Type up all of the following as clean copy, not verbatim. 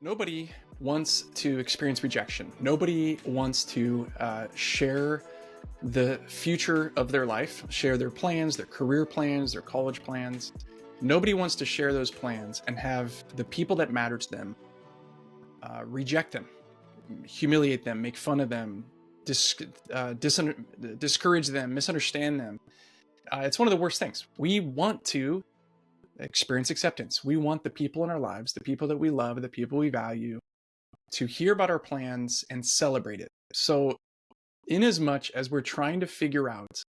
Nobody wants to experience rejection. Nobody wants to share the future of their life, share their plans, their career plans, their college plans. Nobody wants to share those plans and have the people that matter to them reject them, humiliate them, make fun of them, discourage them, misunderstand them. It's one of the worst things. We want to experience acceptance. We want the people in our lives, the people that we love, the people we value, to hear about our plans and celebrate it. So, in as much as we're trying to figure out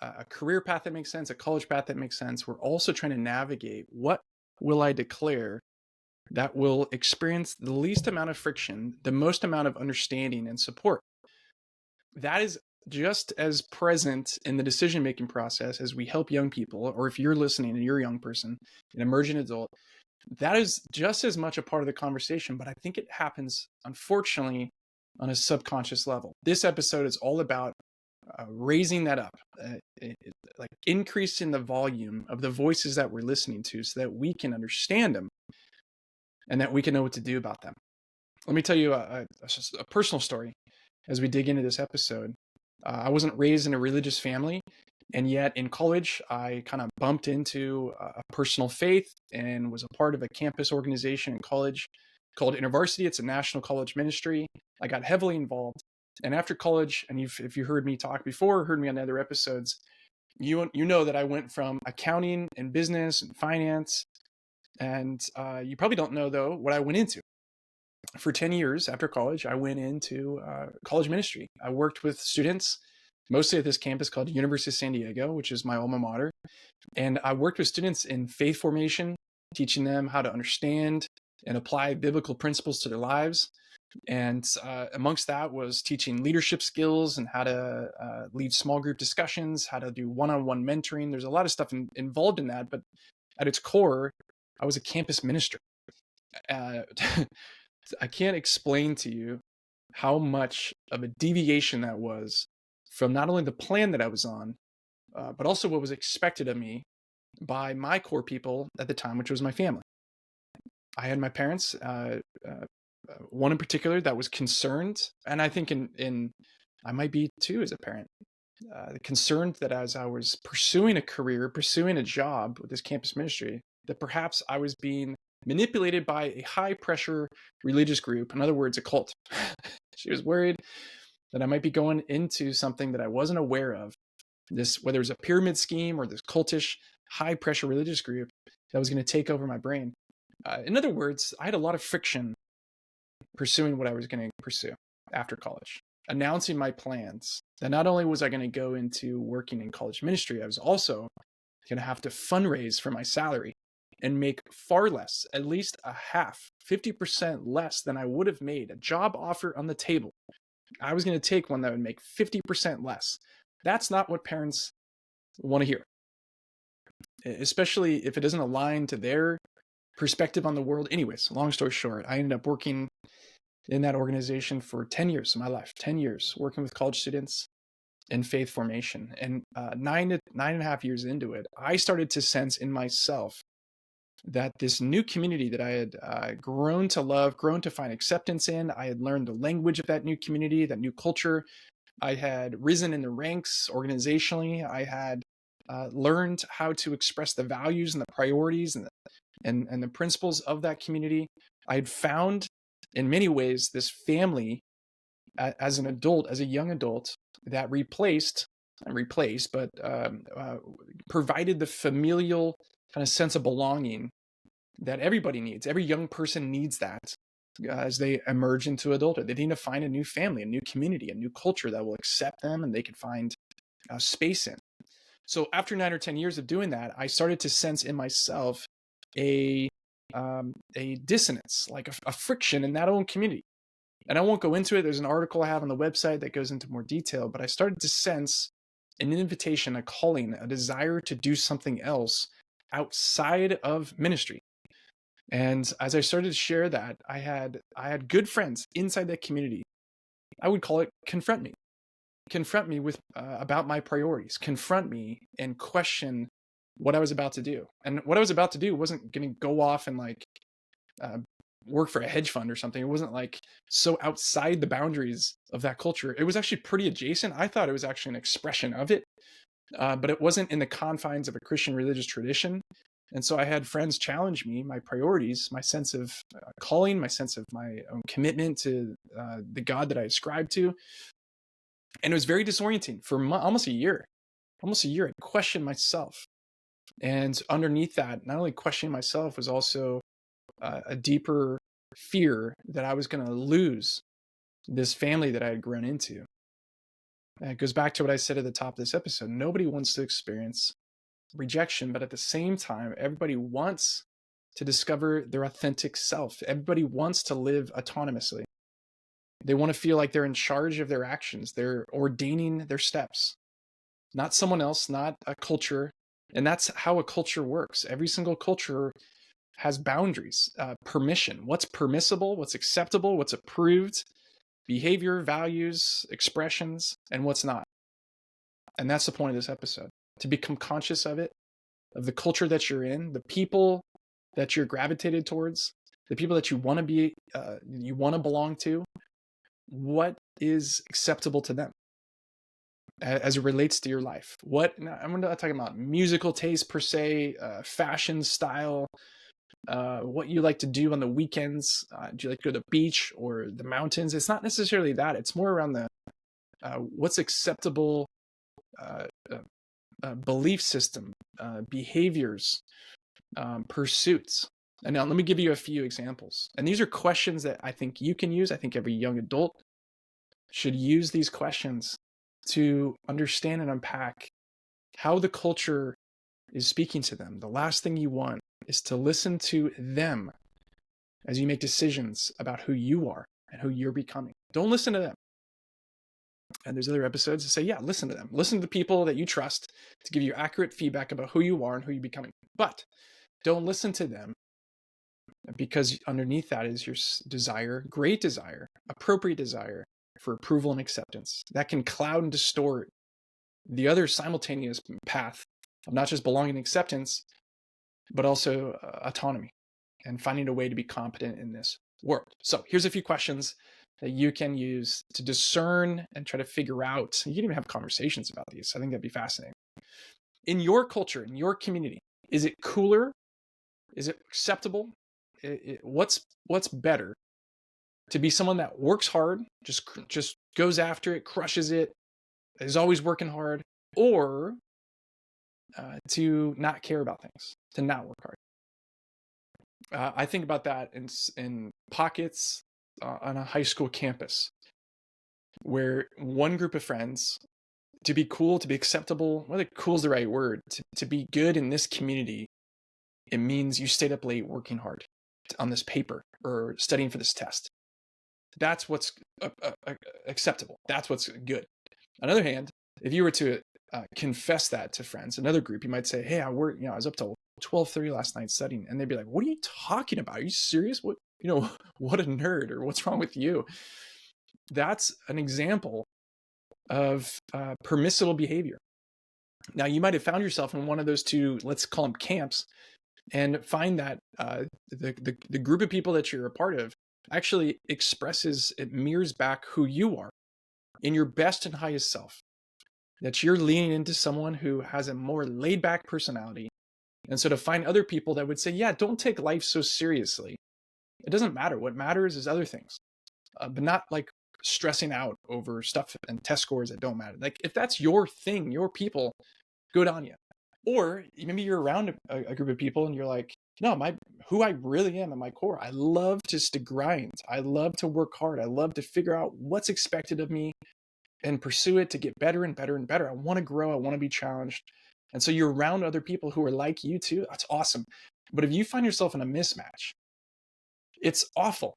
a career path that makes sense, a college path that makes sense, we're also trying to navigate what will I declare that will experience the least amount of friction, the most amount of understanding and support. That is just as present in the decision-making process as we help young people, or if you're listening and you're a young person, an emerging adult, that is just as much a part of the conversation, but I think it happens, unfortunately, on a subconscious level. This episode is all about raising that up, like increasing the volume of the voices that we're listening to so that we can understand them and that we can know what to do about them. Let me tell you a personal story as we dig into this episode. I wasn't raised in a religious family, and yet in college, I kind of bumped into a personal faith and was a part of a campus organization in college called InterVarsity. It's a national college ministry. I got heavily involved. And after college, and if you heard me talk before, heard me on other episodes, you know that I went from accounting and business and finance. And you probably don't know, though, what I went into. For 10 years after college, I went into college ministry. I worked with students, mostly at this campus called University of San Diego, which is my alma mater. And I worked with students in faith formation, teaching them how to understand and apply biblical principles to their lives. And amongst that was teaching leadership skills and how to lead small group discussions, how to do one-on-one mentoring. There's a lot of stuff involved in that, but at its core, I was a campus minister. I can't explain to you how much of a deviation that was from not only the plan that I was on, but also what was expected of me by my core people at the time, which was my family. I had my parents, one in particular that was concerned, and I think I might be too as a parent, concerned that as I was pursuing a career, pursuing a job with this campus ministry, that perhaps I was being manipulated by a high-pressure religious group, in other words, a cult. She was worried that I might be going into something that I wasn't aware of, whether it was a pyramid scheme or this cultish, high-pressure religious group that was going to take over my brain. In other words, I had a lot of friction pursuing what I was going to pursue after college, announcing my plans. That not only was I going to go into working in college ministry, I was also going to have to fundraise for my salary and make far less, at least a half, 50% less than I would have made. A job offer on the table, I was going to take one that would make 50% less. That's not what parents want to hear, especially if it doesn't align to their perspective on the world. Anyways, long story short, I ended up working in that organization for 10 years of my life, 10 years working with college students in faith formation. And 9.5 years into it, I started to sense in myself that this new community that I had grown to love, grown to find acceptance in, I had learned the language of that new community, that new culture. I had risen in the ranks organizationally. I had learned how to express the values and the priorities and the principles of that community. I had found, in many ways, this family as an adult, as a young adult, that provided the familial kind of sense of belonging that everybody needs. Every young person needs that as they emerge into adulthood. They need to find a new family, a new community, a new culture that will accept them and they can find space in. So after 9 or 10 years of doing that, I started to sense in myself a dissonance, like a friction in that own community. And I won't go into it. There's an article I have on the website that goes into more detail, but I started to sense an invitation, a calling, a desire to do something else outside of ministry. And as I started to share that, I had good friends inside that community. I would call it confront me with about my priorities, confront me and question what I was about to do. And what I was about to do wasn't going to go off and work for a hedge fund or something. It wasn't like so outside the boundaries of that culture. It was actually pretty adjacent. I thought it was actually an expression of it, but it wasn't in the confines of a Christian religious tradition. And so I had friends challenge me, my priorities, my sense of calling, my sense of my own commitment to the God that I ascribed to. And it was very disorienting for almost a year. Almost a year, I questioned myself. And underneath that, not only questioning myself, was also a deeper fear that I was going to lose this family that I had grown into. And it goes back to what I said at the top of this episode. Nobody wants to experience rejection, but at the same time, everybody wants to discover their authentic self. Everybody wants to live autonomously. They want to feel like they're in charge of their actions. They're ordaining their steps, not someone else, not a culture. And that's how a culture works. Every single culture has boundaries, permission, what's permissible, what's acceptable, what's approved, behavior, values, expressions, and what's not. And that's the point of this episode, to become conscious of it, of the culture that you're in, the people that you're gravitated towards, the people that you want to be, you want to belong to. What is acceptable to them as it relates to your life? I'm not talking about musical taste per se, fashion style, what you like to do on the weekends. Do you like to go to the beach or the mountains? It's not necessarily that. It's more around the what's acceptable belief system, behaviors, pursuits. And now let me give you a few examples. And these are questions that I think you can use. I think every young adult should use these questions to understand and unpack how the culture is speaking to them. The last thing you want is to listen to them as you make decisions about who you are and who you're becoming. Don't listen to them. And there's other episodes that say, yeah, listen to them. Listen to the people that you trust to give you accurate feedback about who you are and who you're becoming. But don't listen to them, because underneath that is your desire, great desire, appropriate desire for approval and acceptance. That can cloud and distort the other simultaneous path of not just belonging and acceptance, but also autonomy and finding a way to be competent in this world. So here's a few questions that you can use to discern and try to figure out. You can even have conversations about these. I think that'd be fascinating. In your culture, in your community, is it cooler? Is it acceptable? What's better? To be someone that works hard, just goes after it, crushes it, is always working hard, or to not care about things, to not work hard. I think about that in pockets on a high school campus, where one group of friends, to be cool, to be acceptable, whether cool is the right word, to be good in this community, it means you stayed up late working hard on this paper or studying for this test. That's what's acceptable. That's what's good. On the other hand, if you were to confess that to friends, another group, you might say, hey, I was up till 12:30 last night studying. And they'd be like, what are you talking about? Are you serious? What a nerd, or what's wrong with you? That's an example of permissible behavior. Now, you might have found yourself in one of those two, let's call them camps, and find that the group of people that you're a part of actually it mirrors back who you are in your best and highest self. That you're leaning into someone who has a more laid back personality. And so to find other people that would say, yeah, don't take life so seriously. It doesn't matter. What matters is other things, but not like stressing out over stuff and test scores that don't matter. Like if that's your thing, your people, good on you. Or maybe you're around a group of people and you're like, no, who I really am at my core, I love just to grind. I love to work hard. I love to figure out what's expected of me and pursue it to get better and better and better. I want to grow. I want to be challenged. And so you're around other people who are like you too. That's awesome. But if you find yourself in a mismatch, it's awful.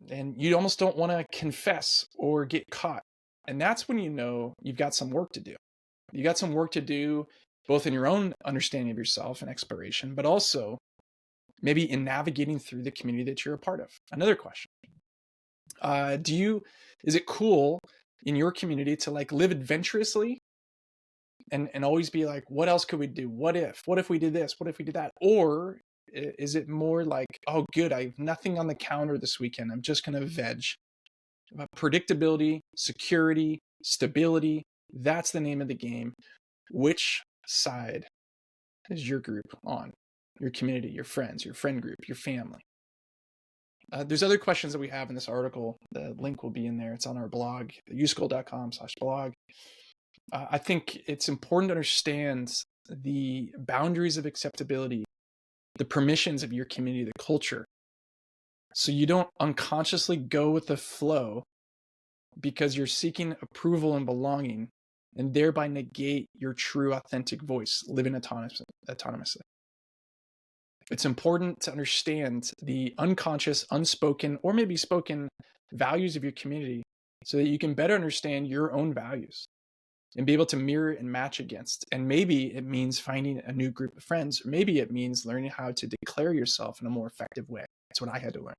And you almost don't want to confess or get caught. And that's when you know you've got some work to do. You got some work to do, both in your own understanding of yourself and exploration, but also maybe in navigating through the community that you're a part of. Another question. Is it cool in your community to like live adventurously and always be like, what else could we do? What if we did this? What if we did that? Or Is it more like, oh, good, I have nothing on the calendar this weekend, I'm just going to veg? Predictability, security, stability, that's the name of the game. Which side is your group on? Your community, your friends, your friend group, your family. There's other questions that we have in this article. The link will be in there. It's on our blog, youschool.com/blog. I think it's important to understand the boundaries of acceptability, the permissions of your community, the culture, so you don't unconsciously go with the flow because you're seeking approval and belonging, and thereby negate your true authentic voice, living autonomously. It's important to understand the unconscious, unspoken, or maybe spoken values of your community so that you can better understand your own values and be able to mirror and match against. And maybe it means finding a new group of friends, or maybe it means learning how to declare yourself in a more effective way. That's what I had to learn.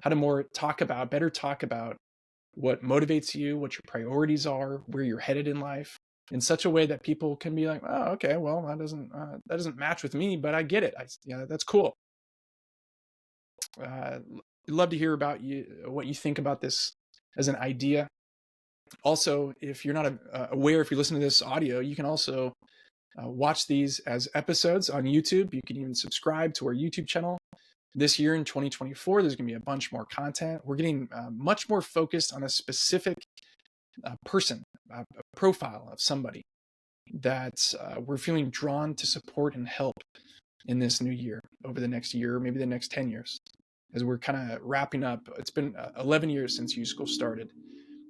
How to better talk about what motivates you, what your priorities are, where you're headed in life, in such a way that people can be like, oh, okay, well, that doesn't match with me, but I get it. That's cool. Love to hear about what you think about this as an idea. Also, if you're not aware, if you listen to this audio, you can also watch these as episodes on YouTube. You can even subscribe to our YouTube channel. This year in 2024, there's going to be a bunch more content. We're getting much more focused on a specific person, a profile of somebody that we're feeling drawn to support and help in this new year, over the next year, maybe the next 10 years, as we're kind of wrapping up. It's been 11 years since YouSchool started.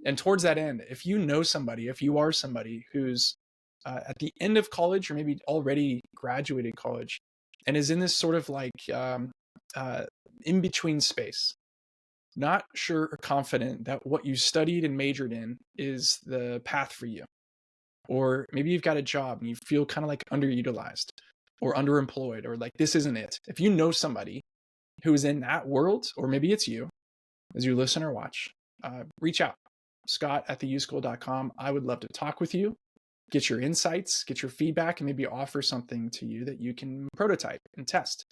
And towards that end, if you know somebody, if you are somebody who's at the end of college or maybe already graduated college and is in this sort of like in-between space, not sure or confident that what you studied and majored in is the path for you, or maybe you've got a job and you feel kind of like underutilized or underemployed, or like this isn't it. If you know somebody who is in that world, or maybe it's you as you listen or watch, reach out. Scott@theyouschool.com. I would love to talk with you, get your insights, get your feedback, and maybe offer something to you that you can prototype and test.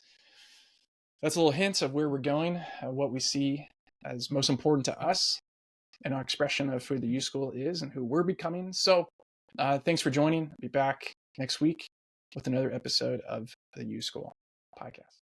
That's a little hint of where we're going, what we see as most important to us, and our expression of who the YouSchool is and who we're becoming. So thanks for joining. I'll be back next week with another episode of the YouSchool podcast.